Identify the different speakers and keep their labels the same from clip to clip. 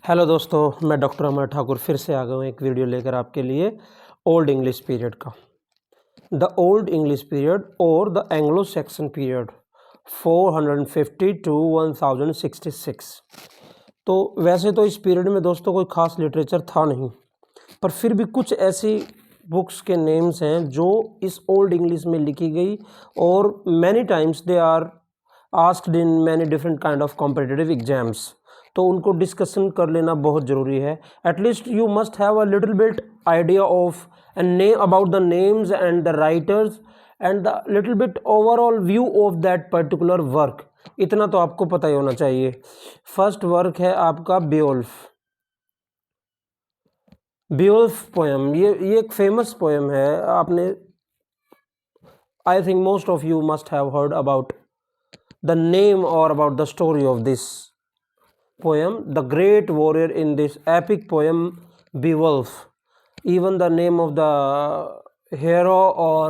Speaker 1: Hello दोस्तों, मैं doctor अमर ठाकुर फिर से आ गया हूँ एक वीडियो लेकर आपके लिए ओल्ड इंग्लिश पीरियड का। द ओल्ड इंग्लिश पीरियड और the Anglo Saxon period 450 to 1066। तो वैसे तो इस पीरियड में दोस्तों कोई ख़ास लिटरेचर था नहीं, पर फिर भी कुछ ऐसी बुक्स के नेम्स हैं जो इस ओल्ड इंग्लिश में लिखी गई और many times they are asked in many different kind of competitive exams. तो उनको डिस्कशन कर लेना बहुत ज़रूरी है। At least you must have a little bit idea of and name about the names and the writers and the little bit overall view of that particular work. इतना तो आपको पता ही होना चाहिए। फर्स्ट वर्क है आपका बेओल्फ। बेओल्फ पोएम, ये एक फेमस पोएम है। आपने I think most of you must have heard about the name और about the story of this poem. The great warrior in this epic poem, Beowulf. Even the name of the hero or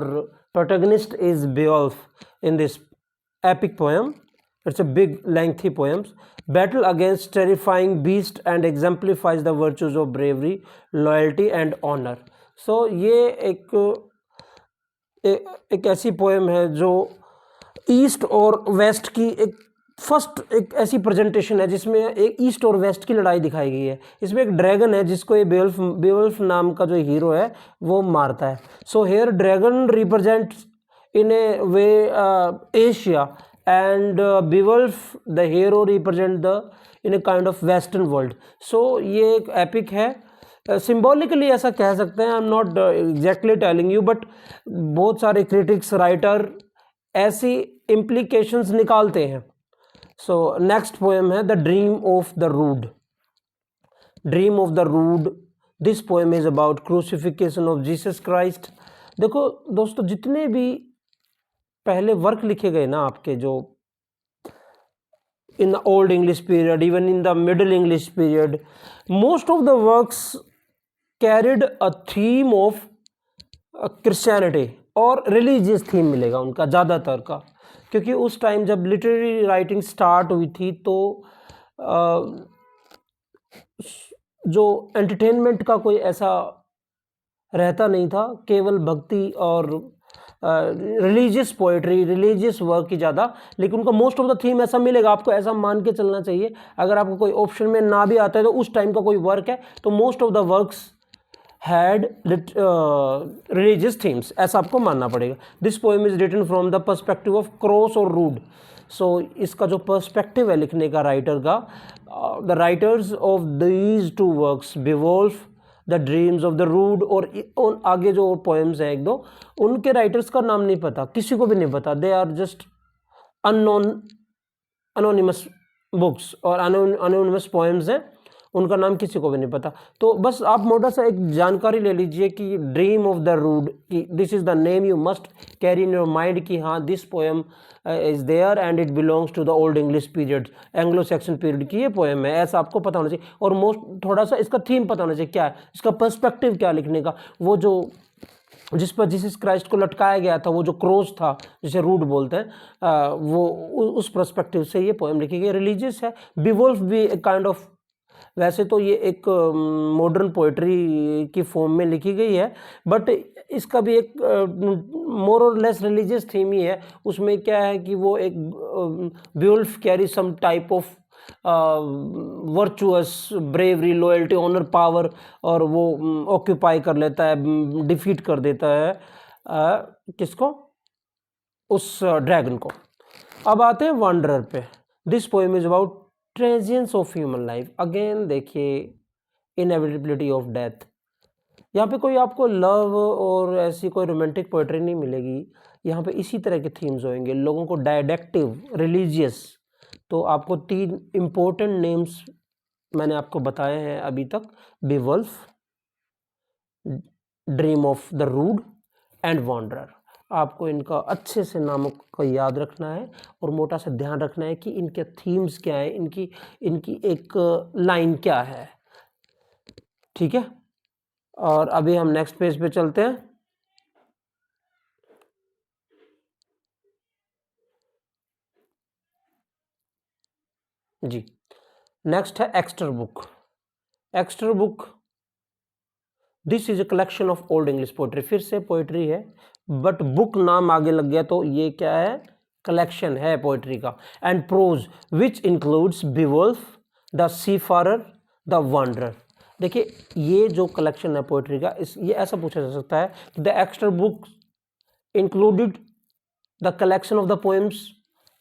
Speaker 1: protagonist is Beowulf in this epic poem. It's a big lengthy poem. Battle against terrifying beast and exemplifies the virtues of bravery, loyalty and honor. So ये एक ऐसी poem है जो east और waste की एक ऐसी presentation है जिसमें एक ईस्ट और वेस्ट की लड़ाई दिखाई गई है। इसमें एक ड्रैगन है जिसको ये बेवल्फ नाम का जो हीरो है वो मारता है। So here dragon represents in a way Asia and Beowulf the hero represent the in a kind of western world. So ये एक एपिक है। सिम्बॉलिकली ऐसा कह सकते हैं। I am not exactly telling you, but बहुत सारे क्रिटिक्स राइटर ऐसी इम्प्लीकेशंस निकालते हैं। सो नेक्स्ट पोएम है the dream of the rood. Dream of the rood, this poem is about crucifixion of Jesus Christ. देखो दोस्तों, जितने भी पहले वर्क लिखे गए ना आपके, जो in the old English period, even in the middle English period, most of the works carried a theme of Christianity और रिलीजियस थीम मिलेगा उनका ज़्यादातर का, क्योंकि उस टाइम जब लिटरेरी राइटिंग स्टार्ट हुई थी तो जो एंटरटेनमेंट का कोई ऐसा रहता नहीं था, केवल भक्ति और रिलीजियस पोएट्री, रिलीजियस वर्क की ज़्यादा। लेकिन उनका मोस्ट ऑफ द थीम ऐसा मिलेगा, आपको ऐसा मान के चलना चाहिए। अगर आपको कोई ऑप्शन में ना भी आता है तो उस टाइम का कोई वर्क है तो most of the works had religious themes, ऐसा आपको मानना पड़ेगा। This poem is written from the perspective of cross और रूड। सो इसका जो पर्सपेक्टिव है लिखने का राइटर का, the writers of these two works, Beowulf, the dreams of the rood, और आगे जो पोएम्स हैं एक दो, उनके राइटर्स का नाम नहीं पता, किसी को भी नहीं पता। They are just anonymous books और अनोनिमस पोएम्स हैं, उनका नाम किसी को भी नहीं पता। तो बस आप मोटा सा एक जानकारी ले लीजिए कि ड्रीम ऑफ द रूड, कि this is the name you must carry in your mind, कि हाँ this poem is there and it belongs to the old English period, Anglo Saxon period की ये पोएम है, ऐसा आपको पता होना चाहिए। और मोस्ट थोड़ा सा इसका थीम पता होना चाहिए, क्या है इसका पर्सपेक्टिव, क्या लिखने का, वो जो जिस पर जीसस क्राइस्ट को लटकाया गया था, वो जो क्रॉस था जिसे रूड बोलते हैं, वो उस पर्सपेक्टिव से ये पोएम लिखी गई। रिलीजियस है। बेवुल्फ भी एक काइंड ऑफ, वैसे तो ये एक मॉडर्न पोइट्री की फॉर्म में लिखी गई है, बट इसका भी एक मोर और लेस रिलीजियस थीम ही है। उसमें क्या है कि वो एक Beowulf carry some type of virtuous, bravery, loyalty, honour, power, और वो ऑक्यूपाई कर लेता है, डिफीट कर देता है किसको, उस ड्रैगन को। अब आते हैं वॉन्डरर पे। This poem is about transience of human life. Again देखिए, इनएविटेबिलिटी ऑफ डेथ। यहाँ पे कोई आपको लव और ऐसी कोई रोमांटिक पोएट्री नहीं मिलेगी, यहाँ पे इसी तरह के थीम्स होंगे, लोगों को डायडेक्टिव, रिलीजियस। तो आपको 3 इम्पोर्टेंट नेम्स मैंने आपको बताए हैं अभी तक, Beowulf, Dream of the Rood and Wanderer. आपको इनका अच्छे से नामों को याद रखना है और मोटा सा ध्यान रखना है कि इनके थीम्स क्या है, इनकी एक लाइन क्या है, ठीक है। और अभी हम नेक्स्ट पेज पे चलते हैं। जी, नेक्स्ट है Exter book. Extra book, this is a collection of old English poetry, फिर से पोइट्री है बट बुक नाम आगे लग गया तो ये क्या है, कलेक्शन है पोइट्री का। And prose which includes Beowulf, the seafarer, the wanderer. देखिए ये जो कलेक्शन है पोइट्री का, ये ऐसा पूछा जा सकता है, the extra book included the collection of the poems,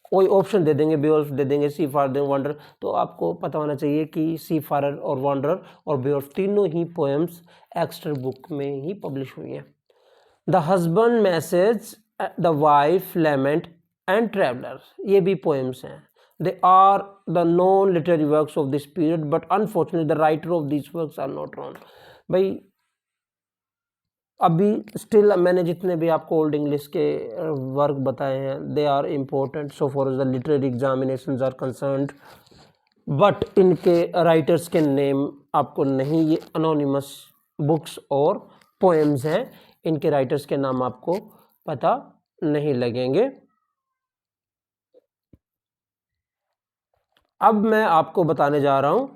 Speaker 1: कोई ऑप्शन दे देंगे, बेवल्फ दे देंगे, सी फारर, वांडर, तो आपको पता होना चाहिए कि सी फारर और वांडर और बेवल्फ तीनों ही पोएम्स एक्स्ट्रा बुक में ही पब्लिश हुई हैं। The husband message, the wife lament and traveller, ये भी पोएम्स हैं। They are the non literary works of this period but unfortunately the writer of this works are not known. भाई अभी still मैंने जितने भी आपको ओल्ड इंग्लिश के वर्क बताए हैं, they are important so far as the literary examinations are concerned, but इनके राइटर्स के नेम आपको नहीं, ये अनोनिमस बुक्स और पोएम्स हैं, इनके राइटर्स के नाम आपको पता नहीं लगेंगे। अब मैं आपको बताने जा रहा हूं,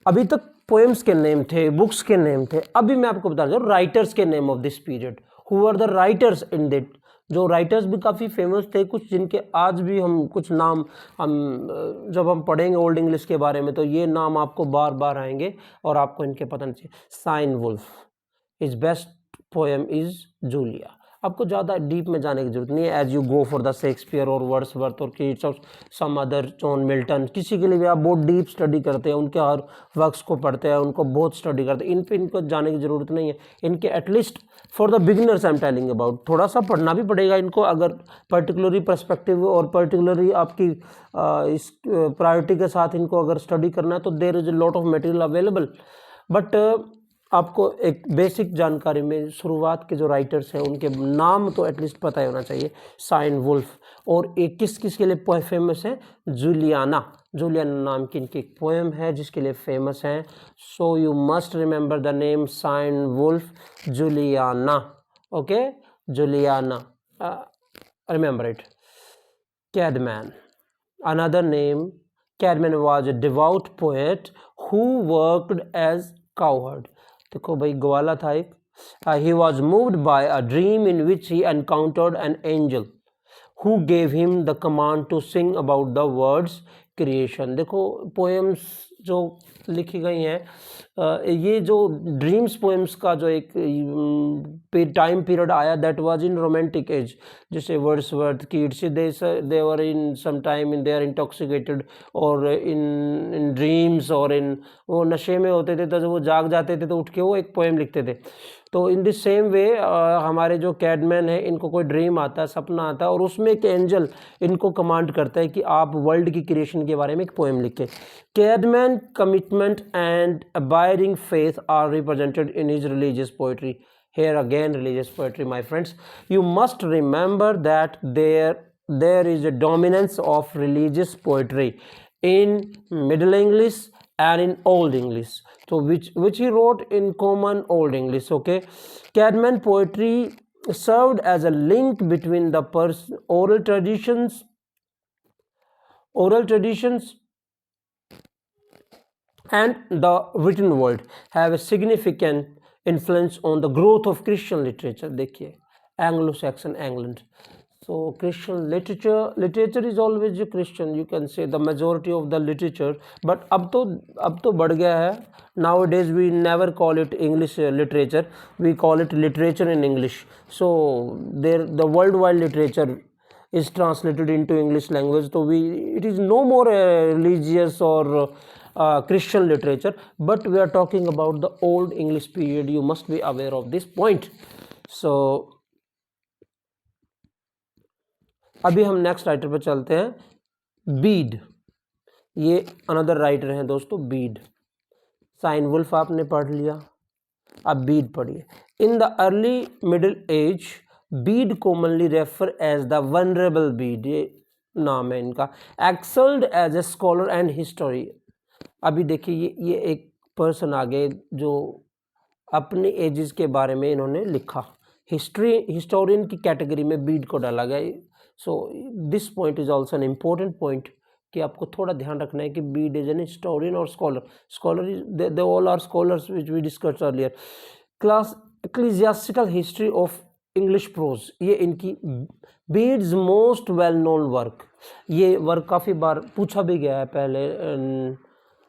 Speaker 1: अभी तक पोएम्स के नेम थे, बुक्स के नेम थे, अभी मैं आपको बता रहा हूँ राइटर्स के name of this period, who are the writers in that. जो राइटर्स भी काफ़ी फेमस थे, कुछ जिनके आज भी हम कुछ नाम जब हम पढ़ेंगे ओल्ड इंग्लिश के बारे में तो ये नाम आपको बार बार आएंगे और आपको इनके पता नहीं चाहिए। Cynewulf, is best poem is Julia. आपको ज़्यादा डीप में जाने की जरूरत नहीं है, as you go for the Shakespeare और वर्ड्सवर्थ और कीट्स और सम अदर, जॉन मिल्टन, किसी के लिए भी आप बहुत डीप स्टडी करते हैं, उनके हर वर्क्स को पढ़ते हैं, उनको बहुत स्टडी करते हैं, इन पे इनको जाने की ज़रूरत नहीं है। इनके at least for the beginners I am telling about, थोड़ा सा पढ़ना भी पड़ेगा इनको, अगर पर्टिकुलरली पर्सपेक्टिव और पर्टिकुलरली आपकी इस प्रायोरिटी के साथ इनको अगर स्टडी करना है तो there is a lot of material available. But आपको एक बेसिक जानकारी में शुरुआत के जो राइटर्स हैं उनके नाम तो एटलीस्ट पता ही होना चाहिए। साइन वुल्फ, और एक किस किस के लिए फेमस है, जूलियाना, जूलियाना नाम की इनकी एक पोएम है जिसके लिए फेमस है। So you must remember the name Cynewulf, Juliana, okay, Juliana, remember it. Caedmon, another name, Cadman was a devout poet who worked as cowherd। देखो भाई ग्वाला था एक, he was moved by a dream in which he encountered an angel who gave him the command to sing about the words creation। देखो poems जो लिखी गई हैं, ये जो ड्रीम्स पोएम्स का जो एक टाइम पीरियड आया, that was in romantic age, जैसे Wordsworth, Keats, they were in some time in, they are intoxicated और इन ड्रीम्स, और इन वो नशे में होते थे, तो जब वो जाग जाते थे तो उठ के वो एक पोएम लिखते थे। तो इन दिस सेम वे हमारे जो कैडमैन है, इनको कोई ड्रीम आता है, सपना आता है, और उसमें एक एंजल इनको कमांड करता है कि आप वर्ल्ड की क्रिएशन के बारे में एक पोएम लिखें। Caedmon commitment and abiding faith are represented in his religious poetry. Here again religious poetry, my friends. You must remember that there is a dominance of religious poetry in Middle English and in Old English, so which he wrote in common Old English, okay. Cadman poetry served as a link between the oral traditions and the written world, have a significant influence on the growth of Christian literature। देखिए Anglo-Saxon England, so Christian literature is always a Christian, you can say the majority of the literature, but अब तो बढ़ गया है। Nowadays we never call it English literature, we call it literature in English। So the worldwide literature is translated into English language, so it is no more religious or Christian literature, but we are talking about the old English period, you must be aware of this point। So अभी हम next writer पे चलते हैं, बीड। ये another writer हैं दोस्तों, Beed. Sign wolf आपने पढ़ लिया, अब बीड पढ़िए। In the early middle age Bede commonly refer as the venerable Bede, ये नाम है इनका। Exalted as a scholar and historian. अभी देखिए ये एक पर्सन आ गए जो अपने एजेस के बारे में इन्होंने लिखा, हिस्टोरियन की कैटेगरी में बीड को डाला गया। So this point is also an important point कि आपको थोड़ा ध्यान रखना है कि बीड इज एन हिस्टोरियन और scholar they all are scholars which we discuss earlier. Class ecclesiastical history of English prose, ये इनकी Bede's most well known work. ये वर्क काफ़ी बार पूछा भी गया है, पहले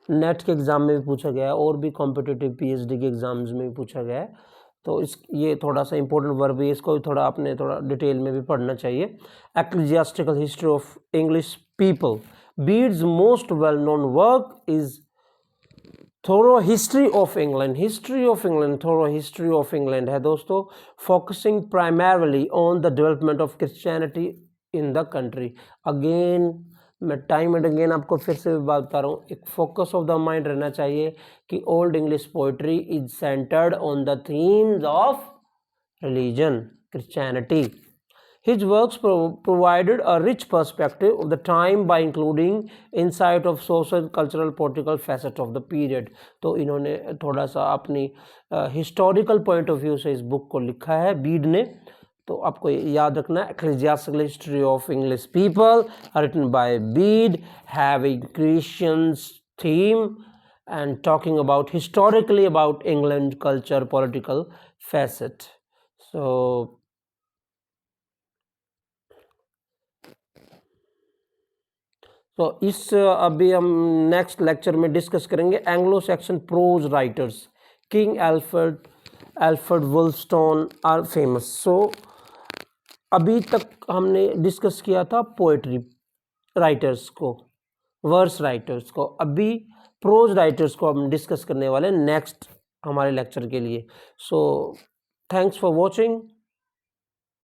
Speaker 1: नेट के एग्ज़ाम में भी पूछा गया है और भी कॉम्पिटिटिव पीएचडी के एग्ज़ाम्स में भी पूछा गया है। तो ये थोड़ा सा इंपॉर्टेंट वर्ब है, इसको भी थोड़ा आपने थोड़ा डिटेल में भी पढ़ना चाहिए। Ecclesiastical history of English people, Bede's most well known work is thorough history of England. History of England, thorough history of England है दोस्तों, focusing primarily on the development of Christianity in the country. Again मैं time and again आपको फिर से बात बता रहा हूँ, एक फोकस ऑफ द माइंड रहना चाहिए कि old English poetry is centred on the themes of religion, Christianity. His works provided a rich perspective of the time by including insight of social, cultural, political facets of the period। तो इन्होंने थोड़ा सा अपनी historical point of view से इस book को लिखा है बीड ने। तो आपको याद रखना है, ecclesiastical history of English people written by Bede, having Christians theme and talking about historically about England culture, political facet। तो इस अभी हम नेक्स्ट लेक्चर में डिस्कस करेंगे Anglo Saxon prose writers. King Alfred Wulfstan are famous. So अभी तक हमने discuss किया था पोएट्री राइटर्स को, वर्स राइटर्स को। अभी प्रोज राइटर्स को हम डिस्कस करने वाले नेक्स्ट हमारे लेक्चर के लिए। So thanks for watching.